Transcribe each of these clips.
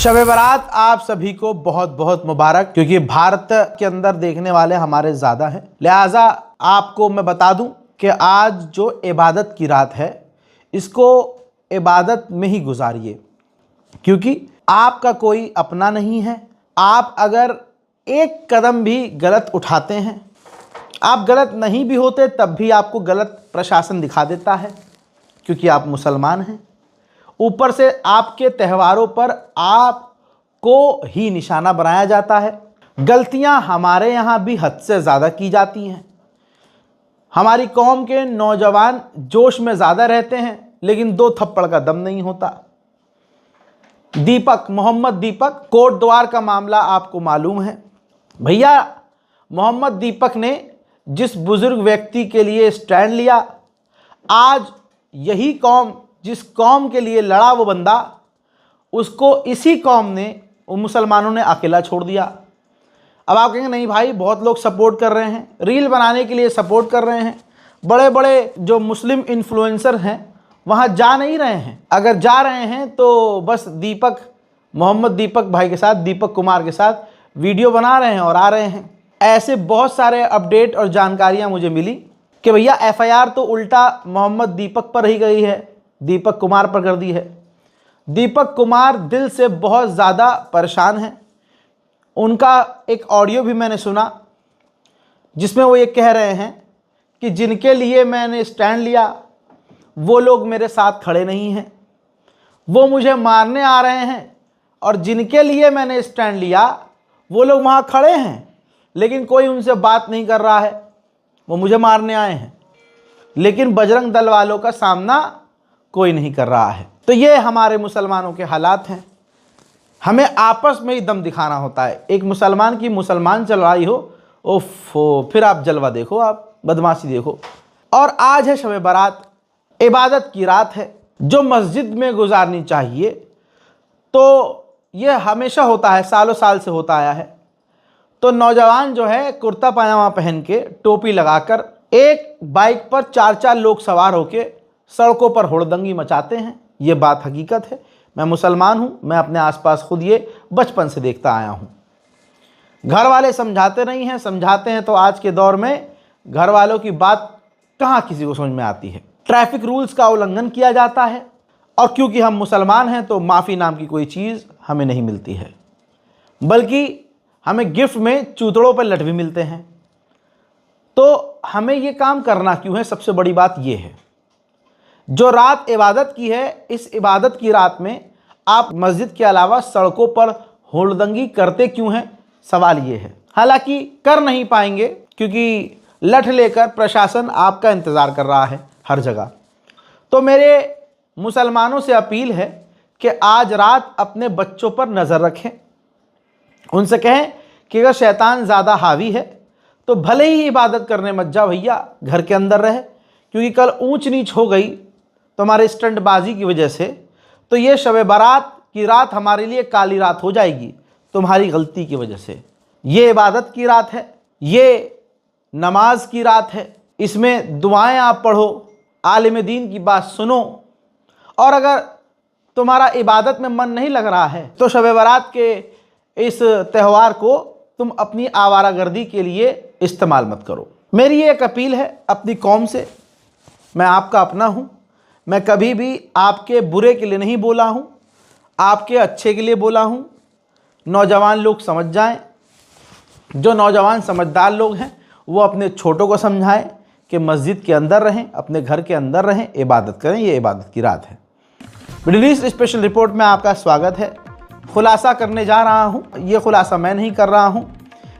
शब-ए बारात आप सभी को बहुत बहुत मुबारक, क्योंकि भारत के अंदर देखने वाले हमारे ज़्यादा हैं। लिहाजा आपको मैं बता दूं कि आज जो इबादत की रात है, इसको इबादत में ही गुजारिए, क्योंकि आपका कोई अपना नहीं है। आप अगर एक कदम भी गलत उठाते हैं, आप गलत नहीं भी होते तब भी आपको गलत प्रशासन दिखा देता है, क्योंकि आप मुसलमान हैं। ऊपर से आपके त्योहारों पर आपको ही निशाना बनाया जाता है। गलतियां हमारे यहाँ भी हद से ज़्यादा की जाती हैं। हमारी कौम के नौजवान जोश में ज़्यादा रहते हैं, लेकिन दो थप्पड़ का दम नहीं होता। दीपक, मोहम्मद दीपक, कोट द्वार का मामला आपको मालूम है। भैया मोहम्मद दीपक ने जिस बुजुर्ग व्यक्ति के लिए स्टैंड लिया, आज यही कौम, जिस कौम के लिए लड़ा वो बंदा, उसको इसी कौम ने, वो मुसलमानों ने अकेला छोड़ दिया। अब आप कहेंगे नहीं भाई, बहुत लोग सपोर्ट कर रहे हैं, रील बनाने के लिए सपोर्ट कर रहे हैं, बड़े बड़े जो मुस्लिम इन्फ्लुएंसर हैं वहाँ जा नहीं रहे हैं। अगर जा रहे हैं तो बस दीपक, मोहम्मद दीपक भाई के साथ, दीपक कुमार के साथ वीडियो बना रहे हैं और आ रहे हैं। ऐसे बहुत सारे अपडेट और जानकारियाँ मुझे मिली कि भैया एफआईआर तो उल्टा मोहम्मद दीपक पर ही गई है, दीपक कुमार पर कर दी है। दीपक कुमार दिल से बहुत ज़्यादा परेशान हैं। उनका एक ऑडियो भी मैंने सुना, जिसमें वो ये कह रहे हैं कि जिनके लिए मैंने स्टैंड लिया वो लोग मेरे साथ खड़े नहीं हैं, वो मुझे मारने आ रहे हैं, और जिनके लिए मैंने स्टैंड लिया वो लोग वहाँ खड़े हैं, लेकिन कोई उनसे बात नहीं कर रहा है। वो मुझे मारने आए हैं, लेकिन बजरंग दल वालों का सामना कोई नहीं कर रहा है। तो ये हमारे मुसलमानों के हालात हैं। हमें आपस में ही दम दिखाना होता है। एक मुसलमान की मुसलमान चलवाई हो, ओफो, फिर आप जलवा देखो, आप बदमाशी देखो। और आज है शब बारात, इबादत की रात है, जो मस्जिद में गुजारनी चाहिए। तो ये हमेशा होता है, सालों साल से होता आया है। तो नौजवान जो है कुर्ता पायजामा पहन के, टोपी लगाकर, एक बाइक पर चार चार लोग सवार होके सड़कों पर हुड़दंगी मचाते हैं। ये बात हकीकत है। मैं मुसलमान हूँ, मैं अपने आसपास खुद ये बचपन से देखता आया हूँ। घर वाले समझाते नहीं हैं, समझाते हैं तो आज के दौर में घर वालों की बात कहाँ किसी को समझ में आती है। ट्रैफिक रूल्स का उल्लंघन किया जाता है, और क्योंकि हम मुसलमान हैं तो माफ़ी नाम की कोई चीज़ हमें नहीं मिलती है, बल्कि हमें गिफ्ट में चूतड़ों पर लट भी मिलते हैं। तो हमें ये काम करना क्यों है? सबसे बड़ी बात ये है, जो रात इबादत की है, इस इबादत की रात में आप मस्जिद के अलावा सड़कों पर हुड़दंगी करते क्यों हैं? सवाल ये है। हालांकि कर नहीं पाएंगे, क्योंकि लठ लेकर प्रशासन आपका इंतज़ार कर रहा है हर जगह। तो मेरे मुसलमानों से अपील है कि आज रात अपने बच्चों पर नज़र रखें। उनसे कहें कि अगर शैतान ज़्यादा हावी है तो भले ही इबादत करने मत जा भैया, घर के अंदर रहे, क्योंकि कल ऊंच नीच हो गई तुम्हारे स्टंटबाजी की वजह से, तो ये शब बारात की रात हमारे लिए काली रात हो जाएगी तुम्हारी गलती की वजह से। ये इबादत की रात है, ये नमाज की रात है, इसमें दुआएं आप पढ़ो, आलिम दीन की बात सुनो। और अगर तुम्हारा इबादत में मन नहीं लग रहा है तो शब बारात के इस त्यौहार को तुम अपनी आवारागर्दी के लिए इस्तेमाल मत करो। मेरी ये एक अपील है अपनी कौम से। मैं आपका अपना हूँ, मैं कभी भी आपके बुरे के लिए नहीं बोला हूँ, आपके अच्छे के लिए बोला हूँ। नौजवान लोग समझ जाएं, जो नौजवान समझदार लोग हैं वो अपने छोटों को समझाएं कि मस्जिद के अंदर रहें, अपने घर के अंदर रहें, इबादत करें। ये इबादत की रात है। मिडिल ईस्ट स्पेशल रिपोर्ट में आपका स्वागत है। खुलासा करने जा रहा हूँ, ये खुलासा मैं नहीं कर रहा हूँ,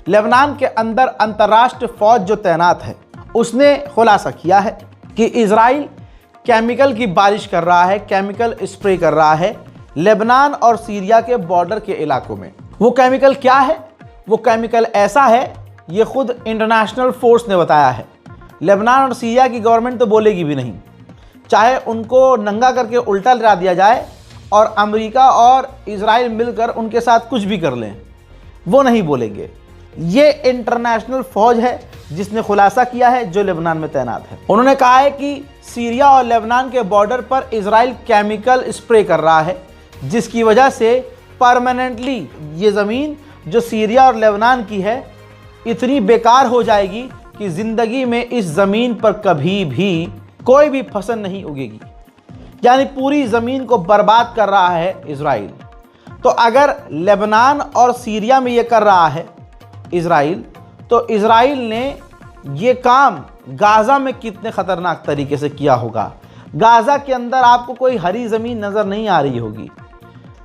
लेबनान के अंदर अंतर्राष्ट्रीय फ़ौज जो तैनात है उसने खुलासा किया है कि इजराइल केमिकल की बारिश कर रहा है, केमिकल स्प्रे कर रहा है लेबनान और सीरिया के बॉर्डर के इलाकों में। वो केमिकल क्या है? वो केमिकल ऐसा है, ये खुद इंटरनेशनल फोर्स ने बताया है। लेबनान और सीरिया की गवर्नमेंट तो बोलेगी भी नहीं, चाहे उनको नंगा करके उल्टा लगा दिया जाए और अमेरिका और इजराइल मिलकर उनके साथ कुछ भी कर लें, वो नहीं बोलेंगे। ये इंटरनेशनल फौज है जिसने खुलासा किया है, जो लेबनान में तैनात है। उन्होंने कहा है कि सीरिया और लेबनान के बॉर्डर पर इजराइल केमिकल स्प्रे कर रहा है, जिसकी वजह से परमानेंटली ये ज़मीन जो सीरिया और लेबनान की है इतनी बेकार हो जाएगी कि ज़िंदगी में इस ज़मीन पर कभी भी कोई भी फसल नहीं उगेगी। यानी पूरी ज़मीन को बर्बाद कर रहा है इजराइल। तो अगर लेबनान और सीरिया में ये कर रहा है इजराइल, तो इजराइल ने ये काम गाज़ा में कितने ख़तरनाक तरीके से किया होगा। गाज़ा के अंदर आपको कोई हरी ज़मीन नज़र नहीं आ रही होगी।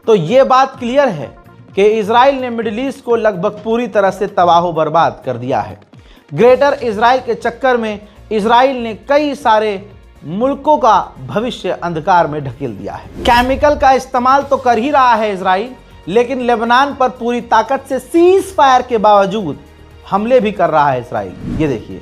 तो ये बात क्लियर है कि इजराइल ने मिडिल ईस्ट को लगभग पूरी तरह से तबाह बर्बाद कर दिया है। ग्रेटर इजराइल के चक्कर में इजराइल ने कई सारे मुल्कों का भविष्य अंधकार में ढकेल दिया है। केमिकल का इस्तेमाल तो कर ही रहा है इजराइल, लेकिन लेबनान पर पूरी ताकत से सीज फायर के बावजूद हमले भी कर रहा है इजराइल। ये देखिए,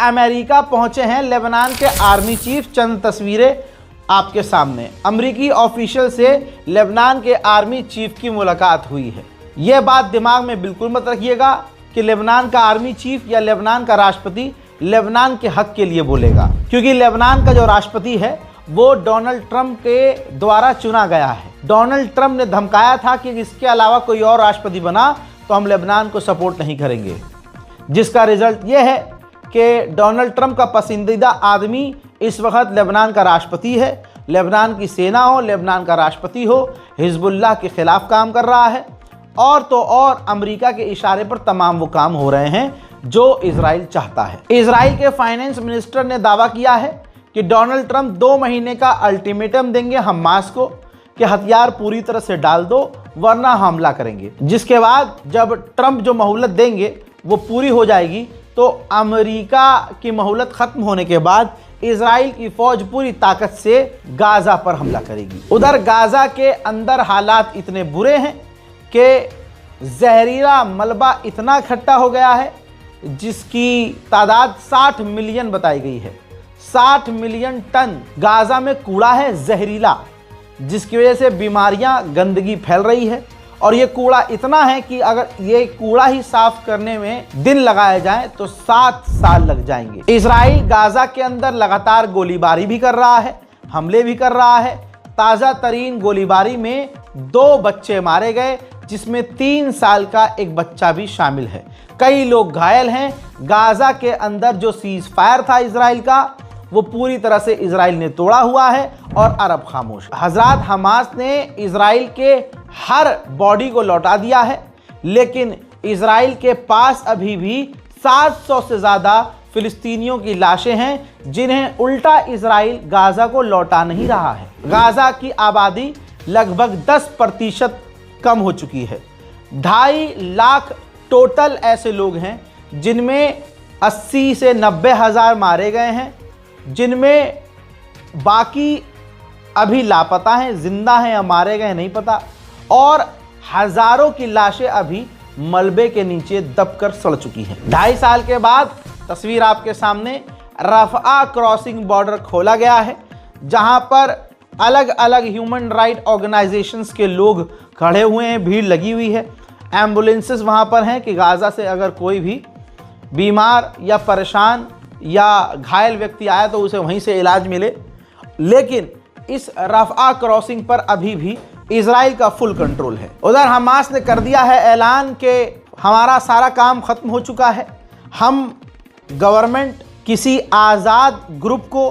अमेरिका पहुंचे हैं लेबनान के आर्मी चीफ। चंद तस्वीरें आपके सामने। अमेरिकी ऑफिशियल से लेबनान के आर्मी चीफ की मुलाकात हुई है। यह बात दिमाग में बिल्कुल मत रखिएगा कि लेबनान का आर्मी चीफ या लेबनान का राष्ट्रपति लेबनान के हक के लिए बोलेगा, क्योंकि लेबनान का जो राष्ट्रपति है वो डोनाल्ड ट्रंप के द्वारा चुना गया है। डोनाल्ड ट्रंप ने धमकाया था कि इसके अलावा कोई और राष्ट्रपति बना तो हम लेबनान को सपोर्ट नहीं करेंगे, जिसका रिजल्ट ये है कि डोनाल्ड ट्रंप का पसंदीदा आदमी इस वक्त लेबनान का राष्ट्रपति है। लेबनान की सेना हो, लेबनान का राष्ट्रपति हो, हिजबुल्लाह के खिलाफ काम कर रहा है। और तो और अमेरिका के इशारे पर तमाम वो काम हो रहे हैं जो इजराइल चाहता है। इजराइल के फाइनेंस मिनिस्टर ने दावा किया है कि डोनाल्ड ट्रंप 2 महीने का अल्टीमेटम देंगे हमास को कि हथियार पूरी तरह से डाल दो वरना हमला करेंगे। जिसके बाद जब ट्रंप जो मोहलत देंगे वो पूरी हो जाएगी तो अमेरिका की मोहलत खत्म होने के बाद इजराइल की फौज पूरी ताकत से गाज़ा पर हमला करेगी। उधर गाज़ा के अंदर हालात इतने बुरे हैं कि जहरीला मलबा इतना इकट्ठा हो गया है जिसकी तादाद 60 मिलियन बताई गई है। 60 मिलियन टन गाज़ा में कूड़ा है जहरीला, जिसकी वजह से बीमारियां, गंदगी फैल रही है। और ये कूड़ा इतना है कि अगर ये कूड़ा ही साफ करने में दिन लगाए जाएं तो 7 साल लग जाएंगे। इजराइल गाज़ा के अंदर लगातार गोलीबारी भी कर रहा है, हमले भी कर रहा है। ताज़ा तरीन गोलीबारी में 2 बच्चे मारे गए, जिसमें 3 साल का एक बच्चा भी शामिल है। कई लोग घायल हैं। गाज़ा के अंदर जो सीज फायर था इजराइल का, वो पूरी तरह से इजराइल ने तोड़ा हुआ है और अरब खामोश। हजरत हमास ने इजराइल के हर बॉडी को लौटा दिया है, लेकिन इजराइल के पास अभी भी 700 से ज़्यादा फिलिस्तीनियों की लाशें हैं जिन्हें उल्टा इजराइल गाज़ा को लौटा नहीं रहा है। गाज़ा की आबादी लगभग 10% कम हो चुकी है। 2.5 लाख टोटल ऐसे लोग हैं जिनमें 80 से 90 हज़ार मारे गए हैं, जिनमें बाकी अभी लापता हैं, जिंदा हैं या मारे गए नहीं पता, और हज़ारों की लाशें अभी मलबे के नीचे दबकर सड़ चुकी हैं। 2.5 साल के बाद तस्वीर आपके सामने, रफ़ा क्रॉसिंग बॉर्डर खोला गया है, जहां पर अलग अलग ह्यूमन राइट ऑर्गेनाइजेशंस के लोग खड़े हुए हैं, भीड़ लगी हुई है। एम्बुलेंसेस वहां पर हैं कि गाज़ा से अगर कोई भी बीमार या परेशान या घायल व्यक्ति आया तो उसे वहीं से इलाज मिले। लेकिन इस रफ़ा क्रॉसिंग पर अभी भी इजराइल का फुल कंट्रोल है। उधर हमास ने कर दिया है ऐलान कि हमारा सारा काम ख़त्म हो चुका है, हम गवर्नमेंट किसी आज़ाद ग्रुप को,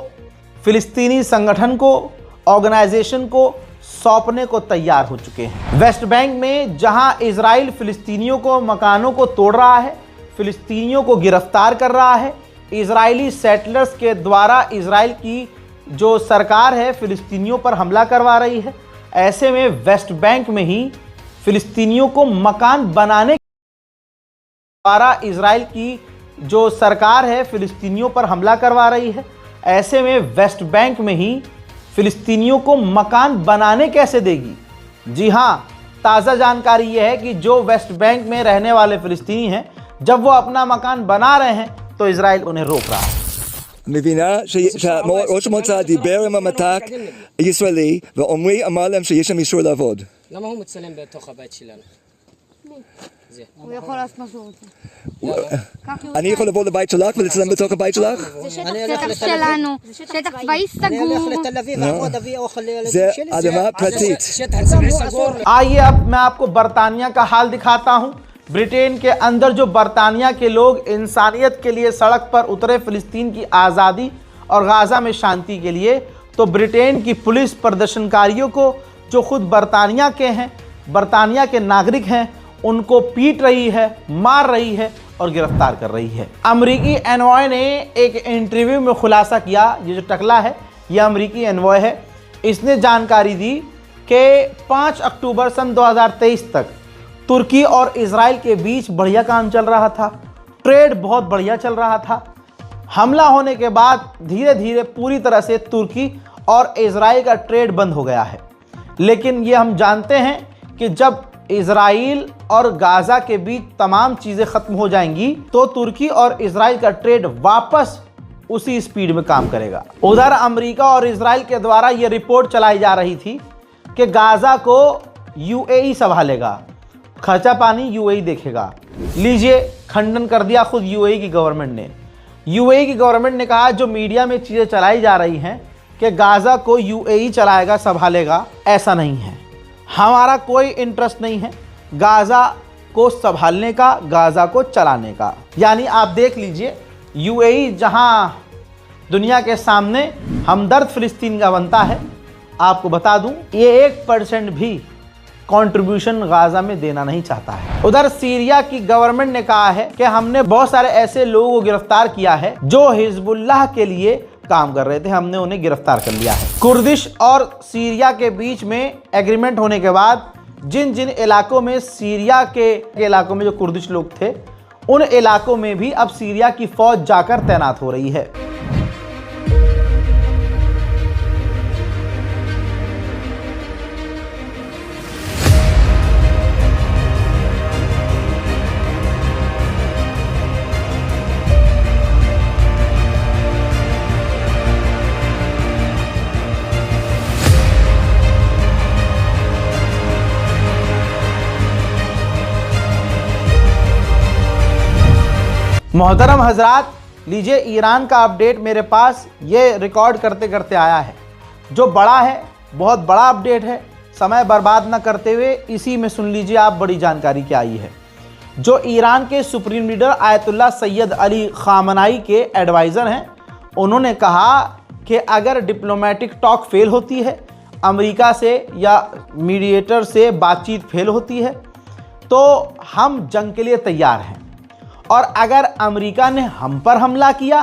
फ़िलिस्तीनी संगठन को, ऑर्गेनाइजेशन को सौंपने को तैयार हो चुके हैं। वेस्ट बैंक में जहां इजराइल फ़िलिस्तीनियों को, मकानों को तोड़ रहा है, फ़िलिस्तीनियों को गिरफ्तार कर रहा है, इजरायली सेटलर्स के द्वारा इजराइल की जो सरकार है फ़िलिस्तीनियों पर हमला करवा रही है। ऐसे में वेस्ट बैंक में ही फ़िलिस्तीनियों को मकान बनाने द्वारा इजराइल की जो सरकार है फ़िलिस्तीनियों पर हमला करवा रही है। ऐसे में वेस्ट बैंक में ही फ़िलिस्तीनियों को मकान बनाने कैसे देगी? जी हाँ, ताज़ा जानकारी यह है कि जो वेस्ट बैंक में रहने वाले फ़िलिस्तीनी हैं, जब वो अपना मकान बना रहे हैं तो इजराइल उन्हें रोक रहा है। מבינה שראש המועצה דיבר עם המת"ק הישראלי ועומרי אמר להם שיש שם אישור לעבוד. למה הוא מצלם בתוך הבית שלנו? הוא יכול לעשות מה שהוא רוצה. אני יכול לבוא לבית שלך ולצלם בתוך הבית שלך? זה שטח שלנו, שטח צבאי אני הולך סגור. לתל אביב, לעבוד, אביא אוכל לילדים זה שלי. אדמה פרטית. שטח צבאי סגור. आइए अब मैं आपको बरतानिया का हाल दिखाता हूं। ब्रिटेन के अंदर जो बरतानिया के लोग इंसानियत के लिए सड़क पर उतरे फ़िलिस्तीन की आज़ादी और गाज़ा में शांति के लिए, तो ब्रिटेन की पुलिस प्रदर्शनकारियों को जो खुद बरतानिया के हैं, बरतानिया के नागरिक हैं, उनको पीट रही है, मार रही है और गिरफ्तार कर रही है। अमरीकी एनवॉय ने एक इंटरव्यू में खुलासा किया, ये जो टकला है ये अमरीकी एनवॉय है, इसने जानकारी दी कि 5 अक्टूबर सन 2023 तक तुर्की और इजराइल के बीच बढ़िया काम चल रहा था, ट्रेड बहुत बढ़िया चल रहा था। हमला होने के बाद धीरे धीरे पूरी तरह से तुर्की और इजराइल का ट्रेड बंद हो गया है। लेकिन ये हम जानते हैं कि जब इजराइल और गाज़ा के बीच तमाम चीज़ें ख़त्म हो जाएंगी तो तुर्की और इजराइल का ट्रेड वापस उसी स्पीड में काम करेगा। उधर अमेरिका और इजराइल के द्वारा ये रिपोर्ट चलाई जा रही थी कि गाज़ा को यूएई संभालेगा, खर्चा पानी यूएई देखेगा। लीजिए, खंडन कर दिया खुद यूएई की गवर्नमेंट ने। यूएई की गवर्नमेंट ने कहा जो मीडिया में चीज़ें चलाई जा रही हैं कि गाज़ा को यूएई चलाएगा, संभालेगा, ऐसा नहीं है। हमारा कोई इंटरेस्ट नहीं है गाज़ा को संभालने का, गाज़ा को चलाने का। यानी आप देख लीजिए, यूएई जहां दुनिया के सामने हमदर्द फ़िलिस्तीन का बनता है, आपको बता दूं ये 1% भी कंट्रीब्यूशन गाज़ा में देना नहीं चाहता है। उधर सीरिया की गवर्नमेंट ने कहा है कि हमने बहुत सारे ऐसे लोगों को गिरफ्तार किया है जो हिजबुल्लाह के लिए काम कर रहे थे, हमने उन्हें गिरफ्तार कर लिया है। कुर्दिश और सीरिया के बीच में एग्रीमेंट होने के बाद जिन जिन इलाकों में सीरिया के इलाकों में जो कुर्दिश लोग थे, उन इलाकों में भी अब सीरिया की फौज जाकर तैनात हो रही है। मोहतरम हजरात, लीजिए ईरान का अपडेट मेरे पास ये रिकॉर्ड करते करते आया है, जो बड़ा है, बहुत बड़ा अपडेट है। समय बर्बाद ना करते हुए इसी में सुन लीजिए आप बड़ी जानकारी क्या आई है। जो ईरान के supreme leader Ayatollah Syed Ali खामनाई के एडवाइज़र हैं, उन्होंने कहा कि अगर डिप्लोमेटिक टॉक फेल होती है, अमेरिका से या मीडिएटर से बातचीत फेल होती है, तो हम जंग के लिए तैयार हैं। और अगर अमेरिका ने हम पर हमला किया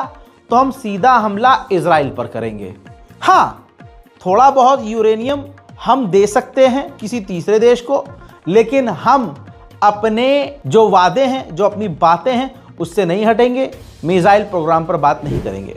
तो हम सीधा हमला इजराइल पर करेंगे। हाँ, थोड़ा बहुत यूरेनियम हम दे सकते हैं किसी तीसरे देश को, लेकिन हम अपने जो वादे हैं, जो अपनी बातें हैं, उससे नहीं हटेंगे। मिसाइल प्रोग्राम पर बात नहीं करेंगे।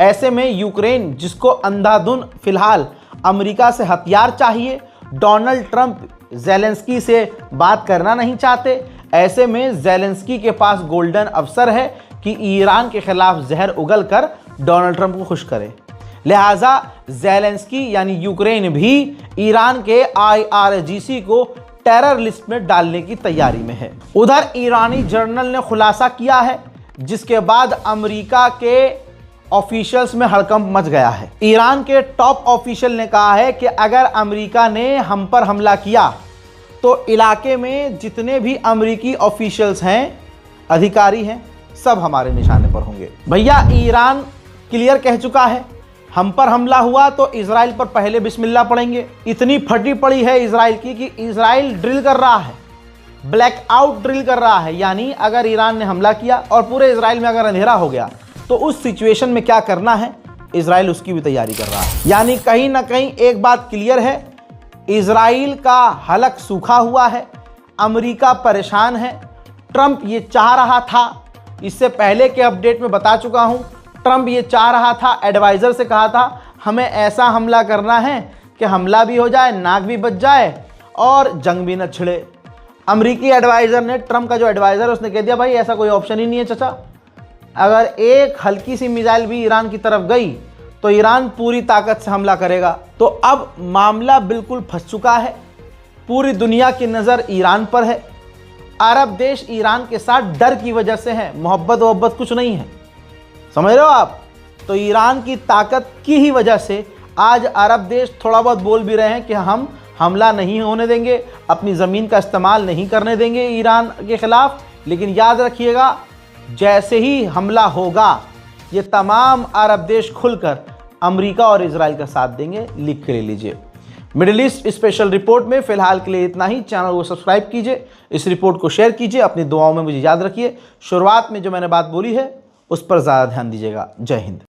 ऐसे में यूक्रेन, जिसको अंधाधुन फिलहाल अमेरिका से हथियार चाहिए, डोनाल्ड ट्रंप ज़ेलेंस्की से बात करना नहीं चाहते। ऐसे में ज़ेलेंस्की के पास गोल्डन अवसर है कि ईरान के खिलाफ जहर उगल कर डोनाल्ड ट्रंप को खुश करे। लिहाजा ज़ेलेंस्की यानी यूक्रेन भी ईरान के IRGC को टेरर लिस्ट में डालने की तैयारी में है। उधर ईरानी जर्नल ने खुलासा किया है, जिसके बाद अमेरिका के ऑफिशियल्स में हड़कंप मच गया है। ईरान के टॉप ऑफिशियल ने कहा है कि अगर अमेरिका ने हम पर हमला किया तो इलाके में जितने भी अमेरिकी ऑफिशियल्स हैं, अधिकारी हैं, सब हमारे निशाने पर होंगे। भैया ईरान क्लियर कह चुका है हम पर हमला हुआ तो इजराइल पर पहले बिस्मिल्लाह पढ़ेंगे। इतनी फटी पड़ी है इजराइल की कि इजराइल ड्रिल कर रहा है, ब्लैकआउट ड्रिल कर रहा है। यानी अगर ईरान ने हमला किया और पूरे इजराइल में अगर अंधेरा हो गया तो उस सिचुएशन में क्या करना है, इजराइल उसकी भी तैयारी कर रहा है। यानी कहीं ना कहीं एक बात क्लियर है, इजराइल का हलक सूखा हुआ है, अमेरिका परेशान है। ट्रंप ये चाह रहा था, इससे पहले के अपडेट में बता चुका हूं, ट्रंप ये चाह रहा था, एडवाइज़र से कहा था हमें ऐसा हमला करना है कि हमला भी हो जाए, नाक भी बच जाए और जंग भी न छिड़े। अमेरिकी एडवाइज़र ने, ट्रंप का जो एडवाइज़र है, उसने कह दिया भाई ऐसा कोई ऑप्शन ही नहीं है चाचा, अगर एक हल्की सी मिसाइल भी ईरान की तरफ गई तो ईरान पूरी ताकत से हमला करेगा। तो अब मामला बिल्कुल फंस चुका है, पूरी दुनिया की नज़र ईरान पर है। अरब देश ईरान के साथ डर की वजह से हैं, मोहब्बत कुछ नहीं है, समझ रहे हो आप। तो ईरान की ताकत की ही वजह से आज अरब देश थोड़ा बहुत बोल भी रहे हैं कि हम हमला नहीं होने देंगे, अपनी ज़मीन का इस्तेमाल नहीं करने देंगे ईरान के ख़िलाफ़। लेकिन याद रखिएगा, जैसे ही हमला होगा ये तमाम अरब देश खुलकर अमेरिका और इजराइल का साथ देंगे, लिख के ले लीजिए। मिडिल ईस्ट स्पेशल रिपोर्ट में फ़िलहाल के लिए इतना ही। चैनल को सब्सक्राइब कीजिए, इस रिपोर्ट को शेयर कीजिए, अपनी दुआओं में मुझे याद रखिए। शुरुआत में जो मैंने बात बोली है उस पर ज़्यादा ध्यान दीजिएगा। जय हिंद।